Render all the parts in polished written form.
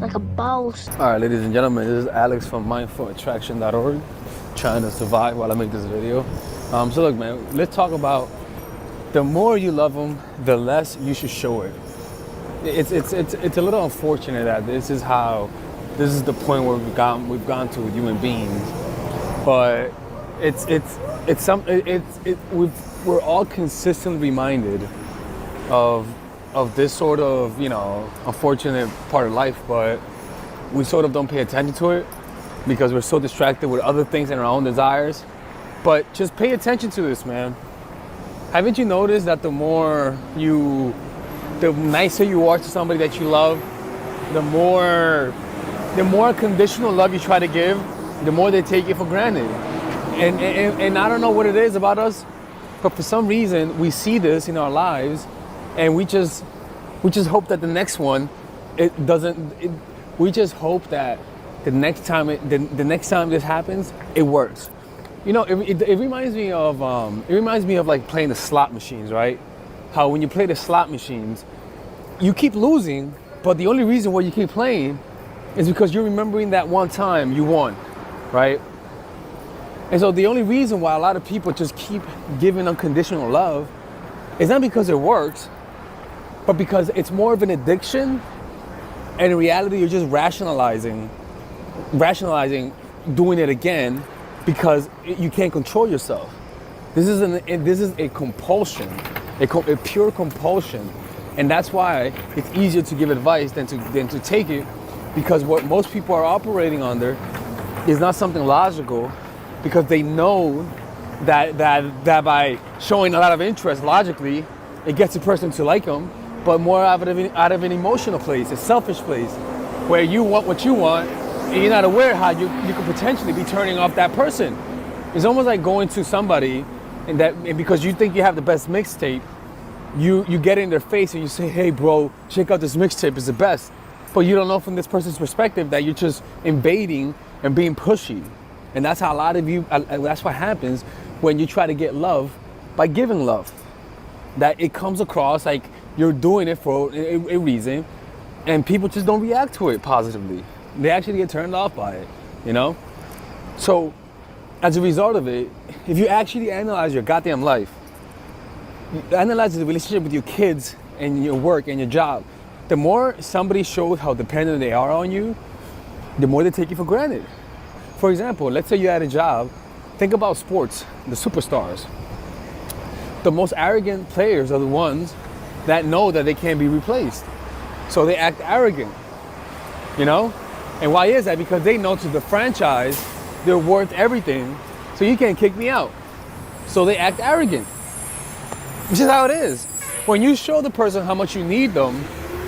like a boss. All right, ladies and gentlemen, this is Alex from mindfulattraction.org, trying to survive while I make this video. So look, man, let's talk about the more you love them, the less you should show it. It's a little unfortunate that this is the point where we've gone to with human beings, but we're all consistently reminded of this sort of, unfortunate part of life, but we sort of don't pay attention to it because we're so distracted with other things and our own desires. But just pay attention to this, man. Haven't you noticed that the nicer you are to somebody that you love, the more conditional love you try to give, the more they take it for granted. And I don't know what it is about us, but for some reason we see this in our lives, and we just hope that the next one, we just hope that the next time this happens, it works. It reminds me of like playing the slot machines, right? How when you play the slot machines, you keep losing, but the only reason why you keep playing is because you're remembering that one time you won, right? And so the only reason why a lot of people just keep giving unconditional love is not because it works, but because it's more of an addiction, and in reality you're just rationalizing doing it again because you can't control yourself. This is a compulsion, a pure compulsion, and that's why it's easier to give advice than to take it, because what most people are operating under is not something logical, because they know that by showing a lot of interest logically, it gets a person to like them, but more out of an emotional place, a selfish place, where you want what you want, and you're not aware how you could potentially be turning off that person. It's almost like going to somebody and because you think you have the best mixtape, you get in their face and you say, "Hey bro, check out this mixtape, it's the best." But you don't know from this person's perspective that you're just invading and being pushy. And that's how a lot of you, that's what happens when you try to get love by giving love. That it comes across like you're doing it for a reason, and people just don't react to it positively. They actually get turned off by it, So as a result of it, if you actually analyze your goddamn life, analyze the relationship with your kids and your work and your job, the more somebody shows how dependent they are on you, the more they take you for granted. For example, let's say you're at a job. Think about sports, the superstars. The most arrogant players are the ones that know that they can't be replaced. So they act arrogant, And why is that? Because they know to the franchise, they're worth everything, so you can't kick me out. So they act arrogant. Which is how it is. When you show the person how much you need them,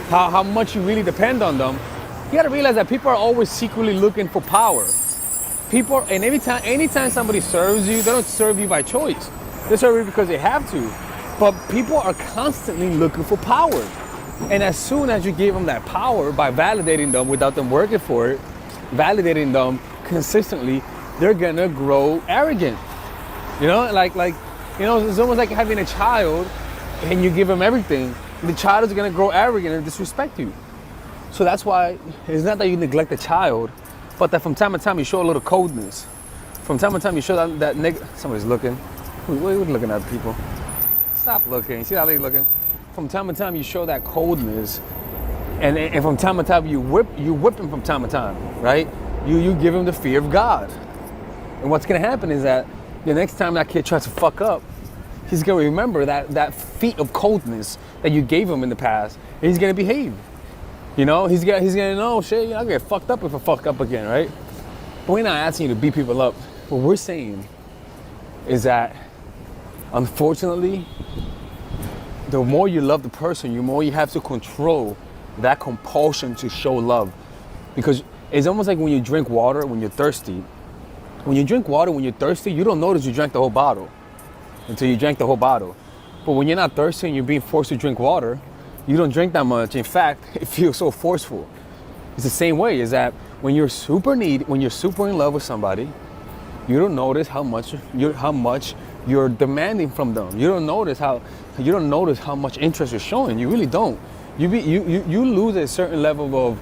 how much you really depend on them, you gotta realize that people are always secretly looking for power. And anytime somebody serves you, they don't serve you by choice. They serve you because they have to. But people are constantly looking for power. And as soon as you give them that power by validating them without them working for it, validating them consistently, they're gonna grow arrogant. It's almost like having a child and you give them everything. The child is gonna grow arrogant and disrespect you. So that's why it's not that you neglect the child, but that from time to time you show a little coldness. From time to time you show that somebody's looking. What are you looking at, people? Stop looking. See how they're looking? From time to time you show that coldness, and from time to time you whip him from time to time, right? You give him the fear of God. And what's gonna happen is that the next time that kid tries to fuck up, he's gonna remember that feat of coldness that you gave him in the past, and he's gonna behave. He's gonna know, shit, I'll get fucked up if I fuck up again, right? But we're not asking you to beat people up. What we're saying is that, unfortunately, the more you love the person, the more you have to control that compulsion to show love. Because it's almost like when you drink water when you're thirsty. When you drink water when you're thirsty, you don't notice you drank the whole bottle until you drank the whole bottle. But when you're not thirsty and you're being forced to drink water, you don't drink that much. In fact, it feels so forceful. It's the same way, is that when you're super in love with somebody, you don't notice how much you're demanding from them. You don't notice how much interest you're showing. You really don't. You lose a certain level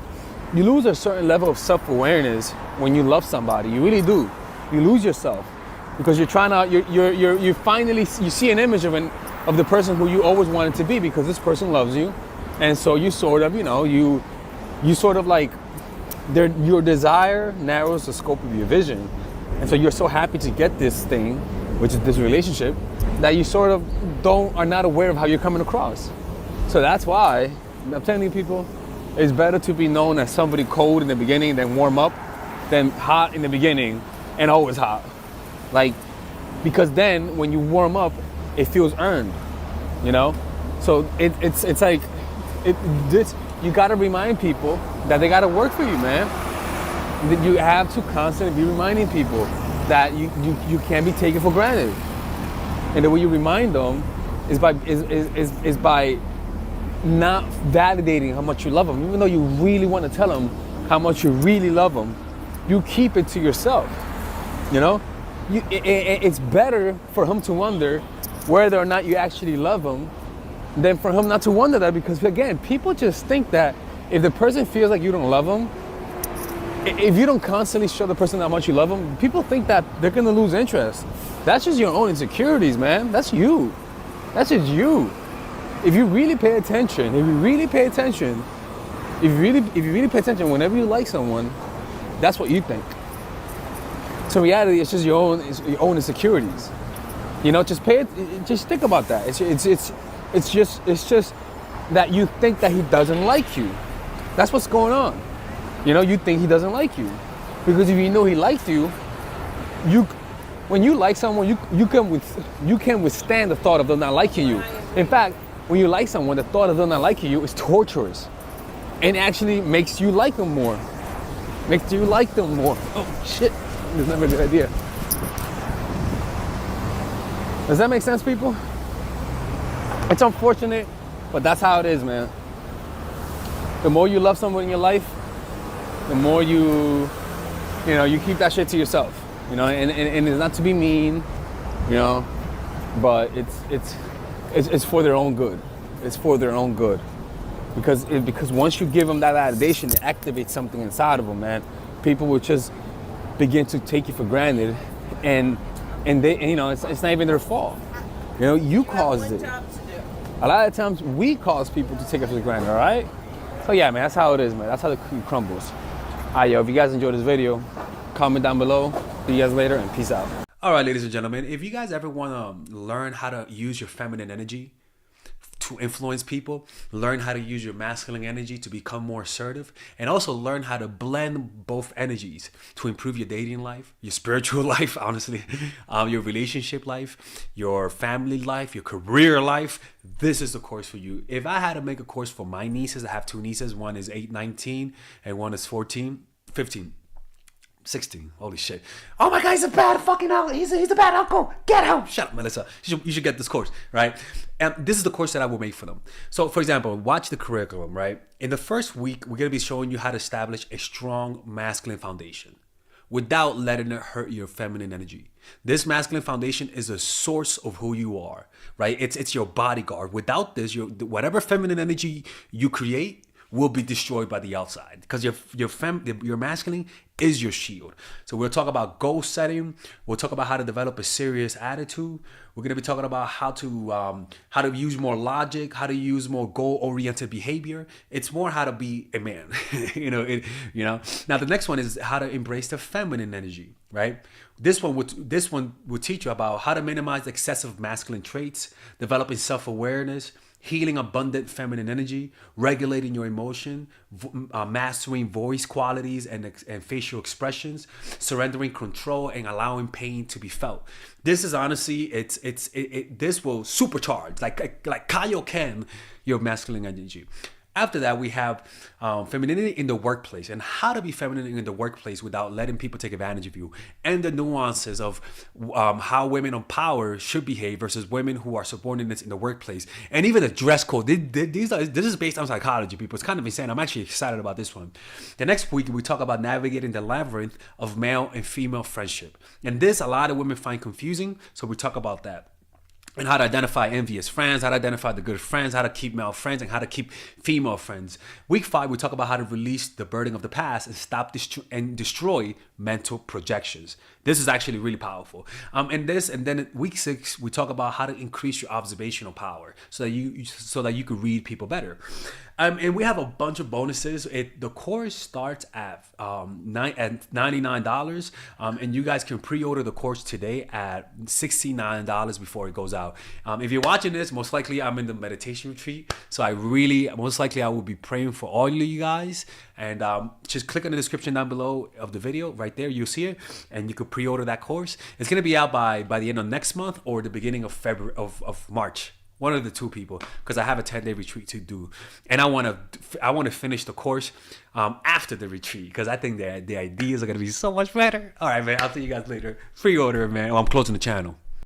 you lose a certain level of self-awareness when you love somebody. You really do. You lose yourself because you're trying to, you finally, you see an image of the person who you always wanted to be because this person loves you. And so you sort of, you sort of like, your desire narrows the scope of your vision. And so you're so happy to get this thing, which is this relationship, that you sort of are not aware of how you're coming across. So that's why I'm telling you people, it's better to be known as somebody cold in the beginning than warm up, than hot in the beginning and always hot. Like, because then when you warm up, it feels earned, So it's like, you gotta remind people that they gotta work for you, man. That you have to constantly be reminding people that you can't be taken for granted. And the way you remind them is by not validating how much you love them. Even though you really want to tell them how much you really love them, you keep it to yourself. It's better for him to wonder whether or not you actually love him than for him not to wonder that, because again, people just think that if the person feels like you don't love them, if you don't constantly show the person how much you love them, people think that they're gonna lose interest. That's just your own insecurities, man. That's you. That's just you. If you really pay attention, whenever you like someone, that's what you think. So in reality, it's just your own insecurities. Just think about that. It's just that you think that he doesn't like you. That's what's going on. You think he doesn't like you. Because if you know he liked you, when you like someone, you can withstand the thought of them not liking you. In fact, when you like someone, the thought of them not liking you is torturous. And actually makes you like them more. Oh shit, that's not a good idea. Does that make sense, people? It's unfortunate, but that's how it is, man. The more you love someone in your life, the more you keep that shit to yourself, and it's not to be mean, but it's for their own good. It's for their own good, because once you give them that validation, it activates something inside of them, man. People will just begin to take you for granted, and it's not even their fault. You caused it. A lot of times we cause people to take us for granted, all right? So yeah, man, that's how it is, man. That's how the cookie crumbles. All right, yo, if you guys enjoyed this video, comment down below. See you guys later, and peace out. All right, ladies and gentlemen, if you guys ever want to learn how to use your feminine energy to influence people, learn how to use your masculine energy to become more assertive, and also learn how to blend both energies to improve your dating life, your spiritual life, honestly, your relationship life, your family life, your career life, this is the course for you. If I had to make a course for my nieces, I have two nieces, one is 19 and one is 15. 16. Holy shit. Oh my God, he's a bad fucking uncle. He's a bad uncle. Get him. Shut up, Melissa. You should get this course, right? And this is the course that I will make for them. So, for example, watch the curriculum, right? In the first week, we're going to be showing you how to establish a strong masculine foundation without letting it hurt your feminine energy. This masculine foundation is a source of who you are, right? It's your bodyguard. Without this, whatever feminine energy you create will be destroyed by the outside, because your masculine is your shield. So we'll talk about goal setting. We'll talk about how to develop a serious attitude. We're gonna be talking about how to use more logic, how to use more goal-oriented behavior. It's more how to be a man, Now the next one is how to embrace the feminine energy, right? This one will teach you about how to minimize excessive masculine traits, developing self-awareness, healing abundant feminine energy, regulating your emotion, mastering voice qualities and facial expressions, surrendering control, and allowing pain to be felt. This is honestly, this will supercharge, like Kaioken, your masculine energy. After that, we have femininity in the workplace, and how to be feminine in the workplace without letting people take advantage of you, and the nuances of how women on power should behave versus women who are subordinates in the workplace, and even the dress code. This is based on psychology, people. It's kind of insane. I'm actually excited about this one. The next week, we talk about navigating the labyrinth of male and female friendship, and this a lot of women find confusing, so we talk about that. and how to identify envious friends, how to identify the good friends, how to keep male friends, and how to keep female friends. Week 5, we talk about how to release the burden of the past and stop and destroy mental projections. This is actually really powerful. And then week 6, we talk about how to increase your observational power so that you could read people better. And we have a bunch of bonuses. The course starts at $99, and you guys can pre-order the course today at $69 before it goes out. If you're watching this, most likely I'm in the meditation retreat, so I will be praying for all of you guys. And just click on the description down below of the video. Right there, you'll see it, and you could pre-order that course. It's gonna be out by the end of next month or the beginning of February of March. One of the two people, because I have a 10-day retreat to do, and I want to finish the course after the retreat, because I think the ideas are gonna be so much better. All right, man. I'll see you guys later. Pre-order, man. Oh, I'm closing the channel.